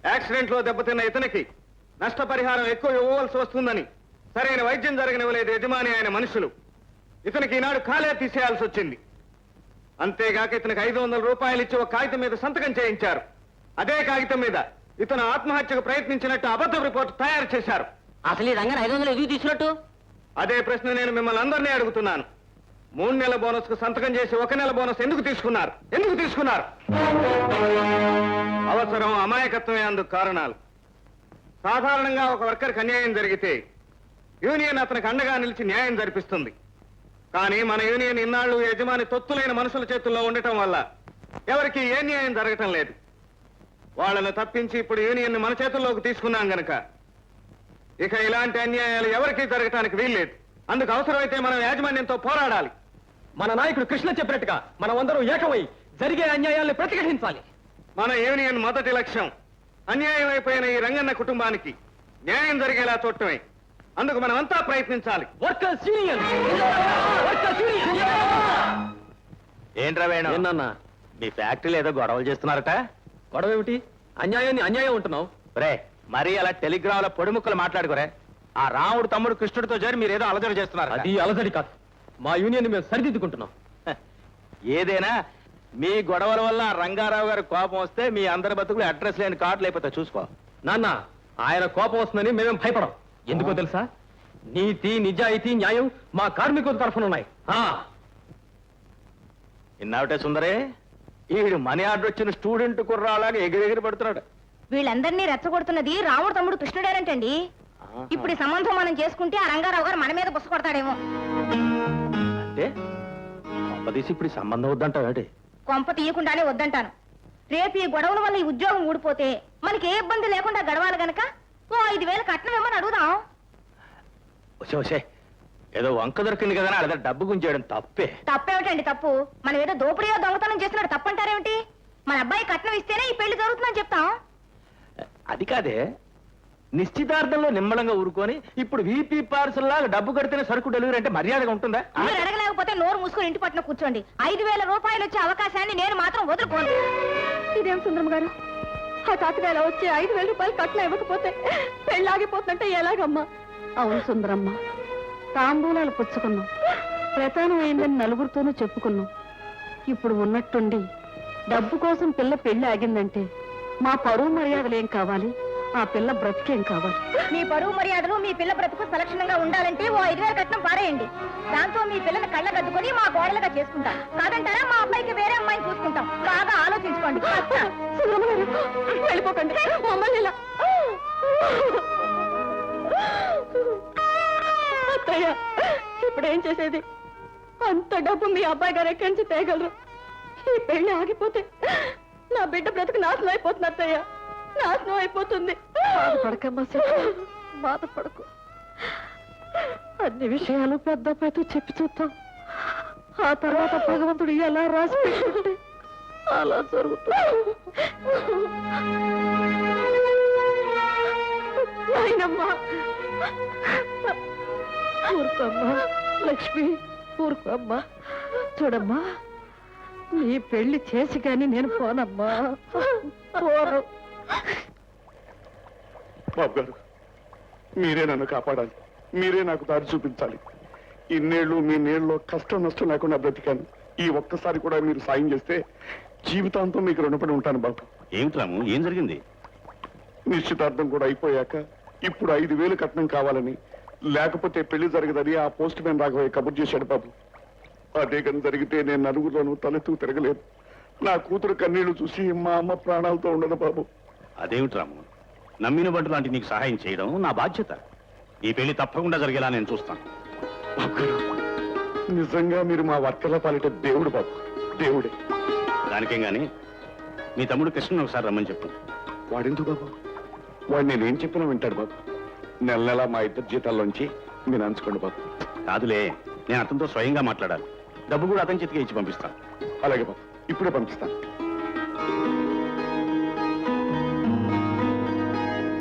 Accident లో దెబ్బతిన్న ఇతనికి నష్టపరిహారం ఎక్కువ ఇవ్వవలసి వస్తుందని సరైన వైద్యం జరగనివ్వలేదు యజమాని ఆయన మనుషులు. ఇతనికి ఈనాడు కాలే తీసేయాల్సి వచ్చింది. అంతేగాక ఇతనికి 500 రూపాయలు ఇచ్చి ఒక కాగితం మీద సంతకం చేయించారు. అదే కాగితం మీద ఇతను ఆత్మహత్యకు ప్రయత్నించినట్టు అబద్ధం రిపోర్టు తయారు చేశారు. అసలు ఈ రంగం 500 ఎందుకు తీసుకున్నట్టు? అదే ప్రశ్న నేను మిమ్మల్ని అందరినీ అడుగుతున్నాను. 3 నెలల బోనస్ కు సంతకం చేసి 1 నెల బోనస్ ఎందుకు తీసుకున్నారు? ఎందుకు తీసుకున్నారు? అవసరం, అమాయకత్వమే అందుకు కారణాలు. సాధారణంగా ఒక వర్కర్కి అన్యాయం జరిగితే యూనియన్ అతనికి అండగా నిలిచి న్యాయం జరిపిస్తుంది. కానీ మన యూనియన్ ఇన్నాళ్లు యజమాని తొత్తులైన మనుషుల చేతుల్లో ఉండటం వల్ల ఎవరికి ఏ న్యాయం జరగటం లేదు. వాళ్ళను తప్పించి ఇప్పుడు యూనియన్ మన చేతుల్లోకి తీసుకున్నాం గనక ఇక ఇలాంటి అన్యాయాలు ఎవరికీ జరగటానికి వీల్లేదు. అందుకు అవసరమైతే మనం యాజమాన్యంతో పోరాడాలి. మన నాయకుడు కృష్ణ చెప్పినట్టుగా మనం అందరూ ఏకమై జరిగే అన్యాయాల్ని ప్రతిఘటించాలి. మన యూనియన్ మొదటి లక్ష్యం అన్యాయం అయిపోయిన ఈ రంగన్న కుటుంబానికి న్యాయం జరిగేలా చూడటమే. అందుకు మనమంతా ప్రయత్నించాలి. Workers union! ఏంట్రా వేణు, ఏంటన్నా మీ ఫ్యాక్టరీలో ఏదో గొడవలు చేస్తున్నారట? గొడవ ఏమిటి? అన్యాయాన్ని అన్యాయం ఉంటున్నావు. రే, మరి అలా టెలిగ్రామ్ లో పొడిముక్కలు మాట్లాడుకోరే. ఆ రాముడు తమ్ముడు కృష్ణుడితో చేరి మీరు ఏదో అలజడి చేస్తున్నారు. అది అలజడి కాదు, మా యూనియన్ మేము సరిదిద్దుకుంటున్నాం. ఏదైనా మీ గొడవల వల్ల రంగారావు గారి కోపం వస్తే మీ అందరి బతుకులు అడ్రస్ లేని కార్డులు అయిపోతా చూసుకో. నాన్న, ఆయన కోపం వస్తుందని మేమేం భయపడం. ఎందుకో తెలుసా? నీతి, నిజాయితీ, న్యాయం మా కార్మికుల తరఫున ఉన్నాయి. ఇన్నావిటే సుందరే, ఈడు మనీ ఆర్డర్ వచ్చిన స్టూడెంట్ కుర్రాలాగా ఎగిరెగిరి పడుతున్నాడు. వీళ్ళందరినీ రెచ్చగొడుతున్నది రాముడు తమ్ముడు కృష్ణుడేనంటండి. ఇప్పుడు ఈ సంబంధం మనం చేసుకుంటే ఆ రంగారావు గారు మన మీద బుస కొడతాడేమో. అంటే తీసి ఇప్పుడు సంబంధం వద్దంటావు? కొంప తీయకుండానే వద్దంటాను. రేపు ఈ గొడవల వల్ల ఈ ఉద్యోగం ఊడిపోతే మనకి ఏ ఇబ్బంది లేకుండా గడవాలి గనక ఓ 5,000 కట్నం ఇవ్వమని అడుగుదాం. వచ్చే ఏదో వంక దొరికింది కదా అలా డబ్బు గుంజేయడం తప్పే. తప్పేమిటండి తప్పు? మనం ఏదో దోపిడీయో దొంగతనం చేస్తున్నాడు తప్పంటారేమిటి? మన అబ్బాయి కట్నం ఇస్తేనే ఈ పెళ్లి జరుగుతుందని చెప్తాం. అది కాదే, నిశ్చితార్థంలో నిమ్మలంగా ఊరుకొని ఇప్పుడు వీపీ పార్సల్ లాగా డబ్బు కడితేనే సరుకు డెలివరీ అంటే మర్యాదగా ఉంటుందా? మీరు అడగలేకపోతే నోరు మూసుకొని ఇంటి పట్టున కూర్చోండి. 5,000 రూపాయలు వచ్చే అవకాశాన్ని నేను మాత్రం వదులుకోను. ఇదేం సుందరం గారు, ఆ తాతగారు వచ్చే 5,000 రూపాయలు కట్నం ఇవ్వకపోతే పెళ్ళాగిపోతుందంటే ఎలాగమ్మా? అవును సుందరమ్మ, తాంబూలాలు పుచ్చుకున్నాం, ప్రతానం అయిందని నలుగురితోనూ చెప్పుకున్నాం. ఇప్పుడు ఉన్నట్టుండి డబ్బు కోసం పిల్ల పెళ్లి ఆగిందంటే మా పరువు మర్యాదలు ఏం కావాలి? ఆ పిల్ల బ్రతికేం కావాలి? మీ పరువు మర్యాదలు, మీ పిల్ల బ్రతుకు సలక్షణంగా ఉండాలంటే ఓ 5,000 కట్నం పారేయండి. దాంతో మీ పిల్లని కళ్ళగద్దుకొని మా గోడలుగా చేసుకుంటాం. కాదంటారా మా అబ్బాయికి వేరే అమ్మాయిని చూసుకుంటాం. బాగా ఆలోచించుకోండి. వెళ్ళిపోకండి మమ్మల్ని ఇలా. అత్తయ్య, ఇప్పుడు ఏం చేసేది? అంత డబ్బు మీ అబ్బాయి గారు ఎక్కడి నుంచి తేగలరు? ఈ పెళ్లి ఆగిపోతే నా బిడ్డ బ్రతుకు నాశనం అయిపోతుంది అత్తయ్య, నాశనం అయిపోతుంది. బాధపడకమ్మా, బాధపడకు. అన్ని విషయాలు పెద్ద అబ్బాయితో చెప్పి చూద్దాం. ఆ తర్వాత భగవంతుడు ఎలా రాసి పెట్టుకుంటే అలా జరుగుతుంది. అయినమ్మా, ఊరుకోమ్మా లక్ష్మి, ఊరుకోమ్మా. చూడమ్మా, నీ పెళ్లి చేసి కానీ నేను పోనమ్మా, పోను. బాబు గారు, మీరే నన్ను కాపాడాలి, మీరే నాకు దారి చూపించాలి. ఇన్నేళ్లు మీ నీళ్ళలో కష్టం నష్టం లేకుండా బ్రతికాను. ఈ ఒక్కసారి కూడా మీరు సాయం చేస్తే జీవితాంతం మీకు రుణపడి ఉంటాను బాబు. ఏమిటి రాము, ఏం జరిగింది? నిశ్చితార్థం కూడా అయిపోయాక ఇప్పుడు 5,000 కట్నం కావాలని, లేకపోతే పెళ్లి జరగదని ఆ పోస్ట్ మ్యాన్ రాఘవయ్య కబుర్ చేశాడు బాబు. అదే కానీ జరిగితే నేను నలుగురులోనూ తలెత్తు తిరగలేదు. నా కూతురు కన్నీళ్లు చూసి మా అమ్మ ప్రాణాలతో ఉండదు బాబు. అదేమిటి రాము, నమ్మిన బంటు లాంటి నీకు సహాయం చేయడం నా బాధ్యత. ఈ పెళ్లి తప్పకుండా జరిగేలా నేను చూస్తాను. నిజంగా మీరు మా వర్కర్ల పాలిట దేవుడు బాబు, దేవుడే. దానికేం గాని మీ తమ్ముడు కృష్ణ ఒకసారి రమ్మని చెప్పు. వాడెందుకు బాబు? వాడు నేనేం చెప్పినా వింటాడు బాబు. నెల నెల మా ఇద్దరు జీతాల్లోంచి మీరు అంచుకోండి బాబు. కాదులే, నేను అతనితో స్వయంగా మాట్లాడాలి. డబ్బు కూడా అతని చేతికి ఇచ్చి పంపిస్తాను. అలాగే బాబు, ఇప్పుడే పంపిస్తాను.